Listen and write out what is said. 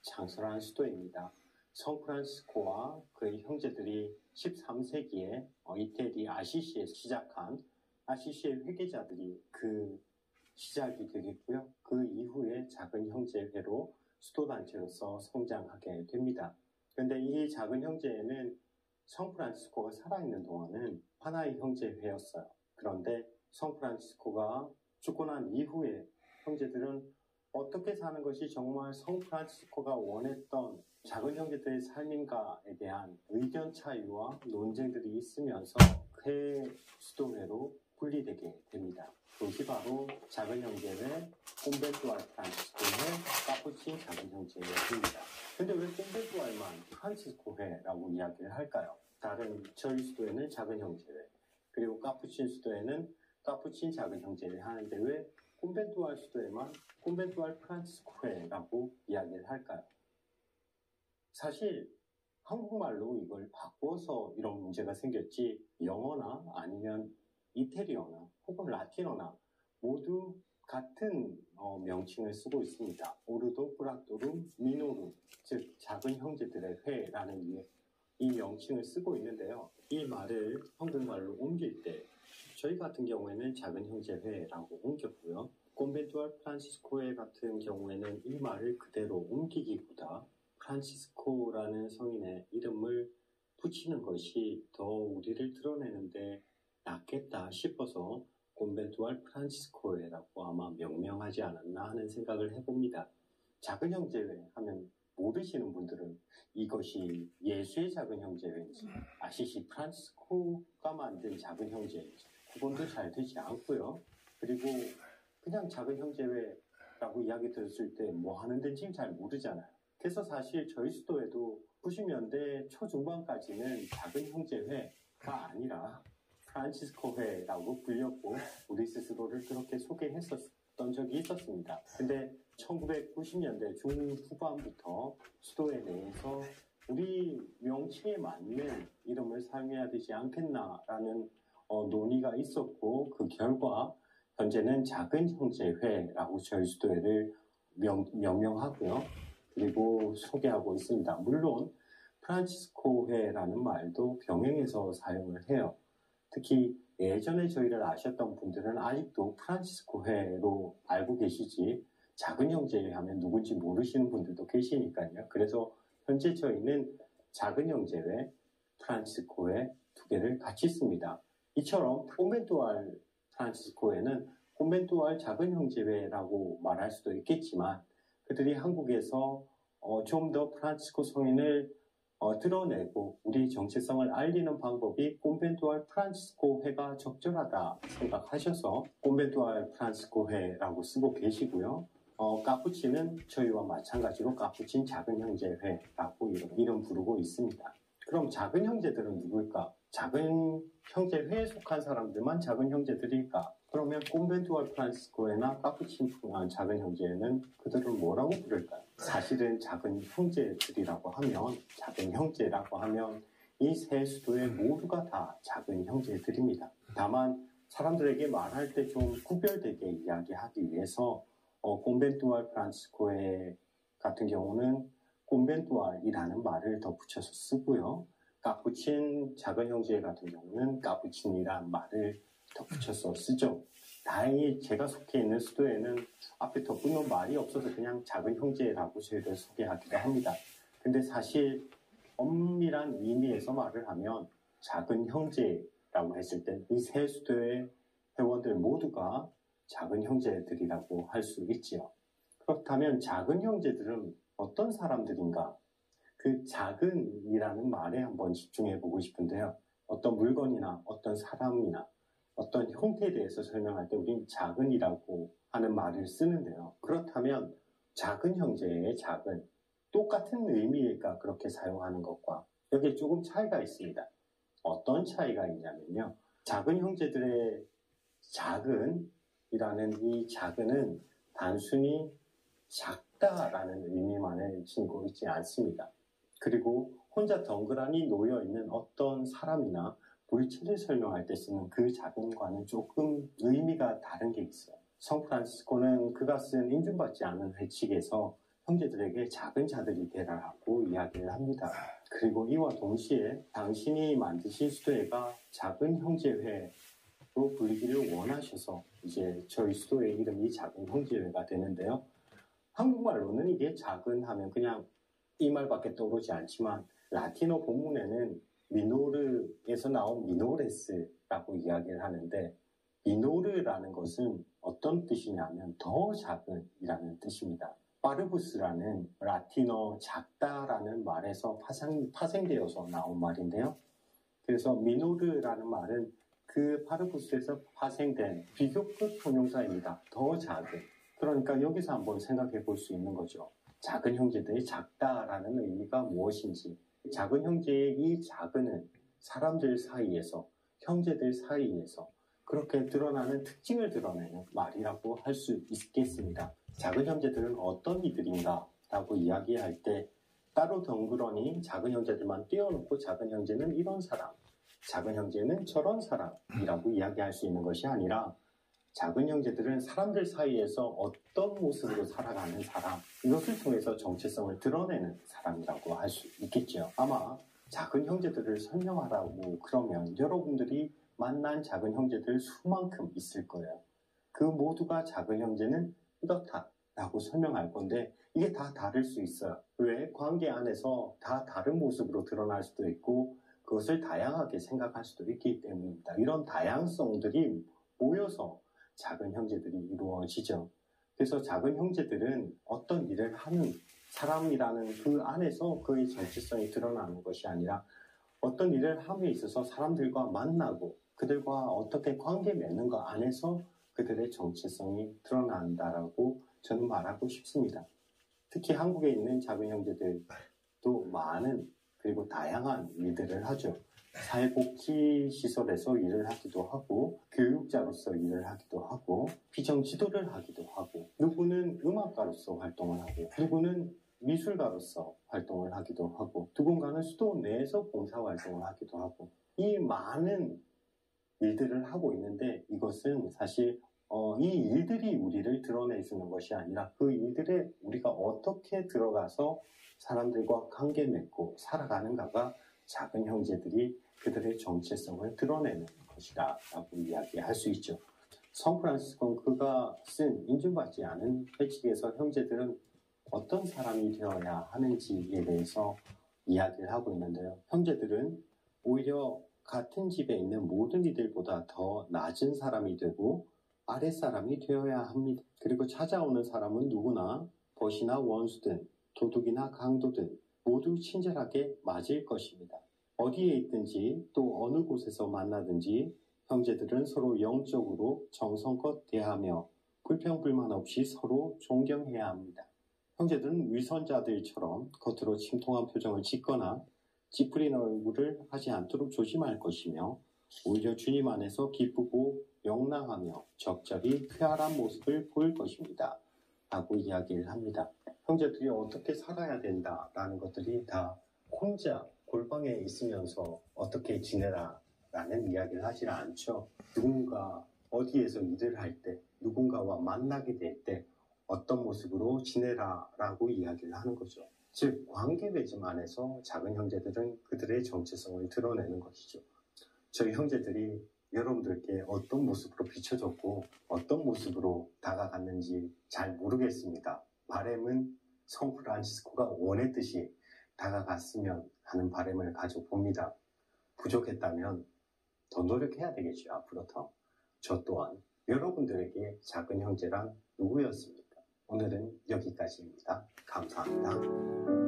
창설한 수도입니다. 샌프란시스코와 그의 형제들이 13세기에 이태리 아시시에서 시작한 아시시의 회계자들이 그 시작이 되겠고요. 그 이후에 작은 형제회로 수도단체로서 성장하게 됩니다. 그런데 이 작은 형제회는 샌프란시스코가 살아있는 동안은 하나의 형제회였어요. 그런데 샌프란시스코가 죽고 난 이후에 형제들은 어떻게 사는 것이 정말 샌프란시스코가 원했던 작은 형제들의 삶인가에 대한 의견 차이와 논쟁들이 있으면서 새 수도회로 분리되게 됩니다. 그것이 바로 작은 형제회, 콘벤투 알 프란치스코회, 카푸친 작은 형제회입니다. 근데 왜 콘벤투 알만 프란치스코회라고 이야기를 할까요? 다른 저희 수도에는 작은 형제회, 그리고 카푸친 수도에는 카푸친 작은 형제회 하는데 왜 콘벤투 알 수도에만 콘벤투 알 프란치스코회라고 이야기를 할까요? 사실 한국말로 이걸 바꿔서 이런 문제가 생겼지 영어나 아니면 이태리어나 혹은 라틴어나 모두 같은 명칭을 쓰고 있습니다. 오르도, 프락도룸, 미노룸, 즉 작은 형제들의 회라는 이 명칭을 쓰고 있는데요. 이 말을 한국말로 옮길 때 저희 같은 경우에는 작은 형제회라고 옮겼고요. 콘벤투 알 프란치스코회 같은 경우에는 이 말을 그대로 옮기기보다 프란치스코라는 성인의 이름을 붙이는 것이 더 우리를 드러내는데 낫겠다 싶어서 콘벤투 알 프란치스코회라고 아마 명명하지 않았나 하는 생각을 해봅니다. 작은 형제회 하면 모르시는 분들은 이것이 예수의 작은 형제회인지 아시시 프란치스코가 만든 작은 형제인지 구분도 잘 되지 않고요. 그리고 그냥 작은 형제회라고 이야기 들었을 때 뭐 하는 데인지 잘 모르잖아요. 그래서 사실 저희 수도에도 90년대 초중반까지는 작은 형제회가 아니라 프란치스코회라고 불렸고 우리 스스로를 그렇게 소개했었던 적이 있었습니다. 근데 1990년대 중후반부터 수도에 대해서 우리 명칭에 맞는 이름을 사용해야 되지 않겠나라는 논의가 있었고 그 결과 현재는 작은 형제회라고 저희 수도회를 명명하고요. 그리고 소개하고 있습니다. 물론 프란치스코회라는 말도 병행해서 사용을 해요. 특히 예전에 저희를 아셨던 분들은 아직도 프란치스코회로 알고 계시지 작은 형제회 하면 누군지 모르시는 분들도 계시니까요. 그래서 현재 저희는 작은 형제회, 프란치스코회 두 개를 같이 씁니다. 이처럼 콘벤투 알 프란치스코회는 콘벤투 알 작은 형제회라고 말할 수도 있겠지만 그들이 한국에서 좀 더 프란치스코 성인을 드러내고 우리 정체성을 알리는 방법이 콘벤투 알 프란치스코회가 적절하다 생각하셔서 콘벤투 알 프란치스코회라고 쓰고 계시고요. 카푸친은 저희와 마찬가지로 카푸친 작은 형제회라고 이름 부르고 있습니다. 그럼 작은 형제들은 누굴까? 작은 형제회에 속한 사람들만 작은 형제들일까? 그러면 콘벤투 알 프란치스코회나 카푸친 작은 형제회는 그들을 뭐라고 부를까요? 사실은 작은 형제들이라고 하면, 작은 형제라고 하면 이 세 수도의 모두가 다 작은 형제들입니다. 다만 사람들에게 말할 때 좀 구별되게 이야기하기 위해서 콘벤투 알 프란치스코회 같은 경우는 콘벤투 알이라는 말을 덧붙여서 쓰고요. 카푸친 작은 형제 같은 경우는 카푸친이라는 말을 덧붙여서 쓰죠. 다행히 제가 속해 있는 수도에는 앞에 덧붙는 말이 없어서 그냥 작은 형제라고 저희를 소개하기도 합니다. 근데 사실 엄밀한 의미에서 말을 하면 작은 형제라고 했을 때 이 세 수도의 회원들 모두가 작은 형제들이라고 할 수 있지요. 그렇다면 작은 형제들은 어떤 사람들인가? 그 작은이라는 말에 한번 집중해 보고 싶은데요. 어떤 물건이나 어떤 사람이나 어떤 형태에 대해서 설명할 때 우리는 작은이라고 하는 말을 쓰는데요. 그렇다면 작은 형제의 작은, 똑같은 의미일까 그렇게 사용하는 것과 여기에 조금 차이가 있습니다. 어떤 차이가 있냐면요. 작은 형제들의 작은이라는 이 작은은 단순히 작다라는 의미만을 지니고 있지 않습니다. 그리고 혼자 덩그러니 놓여있는 어떤 사람이나 물체를 설명할 때 쓰는 그 작은과는 조금 의미가 다른 게 있어요. 샌프란시스코는 그가 쓴 인준받지 않은 회칙에서 형제들에게 작은 자들이 되라고 이야기를 합니다. 그리고 이와 동시에 당신이 만드신 수도회가 작은 형제회로 불리기를 원하셔서 이제 저희 수도회 이름이 작은 형제회가 되는데요. 한국말로는 이게 작은 하면 그냥 이 말밖에 떠오르지 않지만 라틴어 본문에는 미노르에서 나온 미노레스라고 이야기를 하는데 미노르라는 것은 어떤 뜻이냐면 더 작은이라는 뜻입니다. 파르부스라는 라틴어 작다라는 말에서 파생되어서 나온 말인데요. 그래서 미노르라는 말은 그 파르부스에서 파생된 비교급 형용사입니다. 더 작은. 그러니까 여기서 한번 생각해 볼 수 있는 거죠. 작은 형제들이 작다라는 의미가 무엇인지. 작은 형제의 이 작은은 사람들 사이에서, 형제들 사이에서 그렇게 드러나는 특징을 드러내는 말이라고 할 수 있겠습니다. 작은 형제들은 어떤 이들인가 라고 이야기할 때 따로 덩그러니 작은 형제들만 떼어놓고 작은 형제는 이런 사람, 작은 형제는 저런 사람이라고 이야기할 수 있는 것이 아니라 작은 형제들은 사람들 사이에서 어떤 모습으로 살아가는 사람, 이것을 통해서 정체성을 드러내는 사람이라고 할 수 있겠죠. 아마 작은 형제들을 설명하라고 그러면 여러분들이 만난 작은 형제들 수만큼 있을 거예요. 그 모두가 작은 형제는 이렇다라고 설명할 건데 이게 다 다를 수 있어요. 왜? 관계 안에서 다 다른 모습으로 드러날 수도 있고 그것을 다양하게 생각할 수도 있기 때문입니다. 이런 다양성들이 모여서 작은 형제들이 이루어지죠. 그래서 작은 형제들은 어떤 일을 하는 사람이라는 그 안에서 그의 정체성이 드러나는 것이 아니라 어떤 일을 함에 있어서 사람들과 만나고 그들과 어떻게 관계 맺는 것 안에서 그들의 정체성이 드러난다라고 저는 말하고 싶습니다. 특히 한국에 있는 작은 형제들도 많은 그리고 다양한 일들을 하죠. 사회복지시설에서 일을 하기도 하고 교육자로서 일을 하기도 하고 비정지도를 하기도 하고 누구는 음악가로서 활동을 하고 누구는 미술가로서 활동을 하기도 하고 누군가는 수도 내에서 봉사활동을 하기도 하고 이 많은 일들을 하고 있는데 이것은 사실 이 일들이 우리를 드러내주는 것이 아니라 그 일들에 우리가 어떻게 들어가서 사람들과 관계 맺고 살아가는가가 작은 형제들이 그들의 정체성을 드러내는 것이다 라고 이야기할 수 있죠. 성프란시스코는 그가 쓴 인정받지 않은 회칙에서 형제들은 어떤 사람이 되어야 하는지에 대해서 이야기를 하고 있는데요. 형제들은 오히려 같은 집에 있는 모든 이들보다 더 낮은 사람이 되고 아랫사람이 되어야 합니다. 그리고 찾아오는 사람은 누구나 벗이나 원수든 도둑이나 강도든 모두 친절하게 맞을 것입니다. 어디에 있든지 또 어느 곳에서 만나든지 형제들은 서로 영적으로 정성껏 대하며 불평불만 없이 서로 존경해야 합니다. 형제들은 위선자들처럼 겉으로 침통한 표정을 짓거나 찌푸린 얼굴을 하지 않도록 조심할 것이며 오히려 주님 안에서 기쁘고 영랑하며 적절히 쾌활한 모습을 보일 것입니다. 라고 이야기를 합니다. 형제들이 어떻게 살아야 된다라는 것들이 다 혼자 골방에 있으면서 어떻게 지내라 라는 이야기를 하지 않죠. 누군가 어디에서 일을 할 때 누군가와 만나게 될 때 어떤 모습으로 지내라 라고 이야기를 하는 거죠. 즉 관계 맺음 안에서 작은 형제들은 그들의 정체성을 드러내는 것이죠. 저희 형제들이 여러분들께 어떤 모습으로 비춰졌고 어떤 모습으로 다가갔는지 잘 모르겠습니다. 바람은 성프란시스코가 원했듯이 다가갔으면 하는 바람을 가져봅니다. 부족했다면 더 노력해야 되겠죠. 앞으로 더. 저 또한 여러분들에게 작은 형제란 누구였습니까? 오늘은 여기까지입니다. 감사합니다.